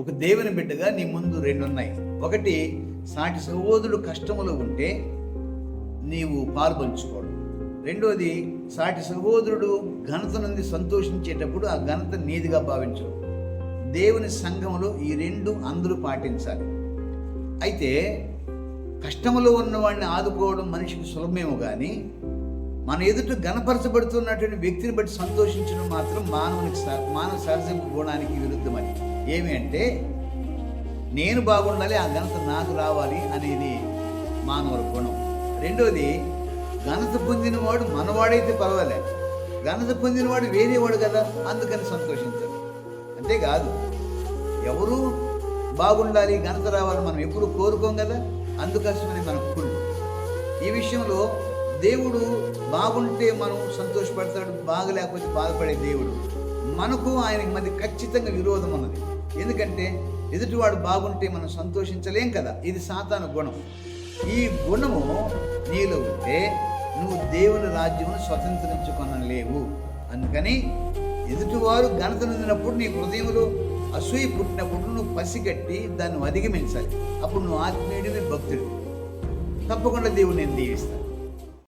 ఒక దేవుని బిడ్డగా నీ ముందు రెండు ఉన్నాయి. ఒకటి, సాటి సహోదరుడు కష్టములో ఉంటే నీవు పాల్పంచుకోవడం. రెండోది, సాటి సహోదరుడు ఘనత నుండి సంతోషించేటప్పుడు ఆ ఘనత నీదిగా భావించడం. దేవుని సంఘములో ఈ రెండు అందరూ పాటించాలి. అయితే కష్టములో ఉన్నవాడిని ఆదుకోవడం మనిషికి సులభమేమో కానీ మన ఎదుట గణపరచబడుతున్నటువంటి వ్యక్తిని బట్టి సంతోషించడం మాత్రం మానవ సహజ గుణానికి విరుద్ధమని. ఏమి అంటే, నేను బాగుండాలి, ఆ ఘనత నాకు రావాలి అనేది మానవుల గుణం. రెండోది, ఘనత పొందినవాడు మనవాడైతే పర్వాలేదు, ఘనత పొందినవాడు వేరేవాడు కదా, అందుకని సంతోషించాలి. అంతేకాదు, ఎవరు బాగుండాలి, ఘనత రావాలి మనం ఎప్పుడు కోరుకోం కదా, అందుకోసమని మన కుళ్ళు. ఈ విషయంలో దేవుడు బాగుంటే మనం సంతోషపడతాడు, బాగలేకపోతే బాధపడే దేవుడు. మనకు ఆయనకి మధ్య ఖచ్చితంగా విరోధం ఉన్నది. ఎందుకంటే ఎదుటివాడు బాగుంటే మనం సంతోషించలేం కదా. ఇది సాతాను గుణం. ఈ గుణము నీలో ఉంటే నువ్వు దేవుని రాజ్యమును స్వతంత్రించుకొనలేవు. అందుకని ఎదుటివారు ఘనత నొందినప్పుడు నీ హృదయంలో అసూయ పుట్టినప్పుడు నువ్వు పసిగట్టి దాన్ని అధిగమించాలి. అప్పుడు నువ్వు ఆత్మీయుడివి, భక్తుడివి. తప్పకుండా దేవుడు నేను దీవిస్తాను.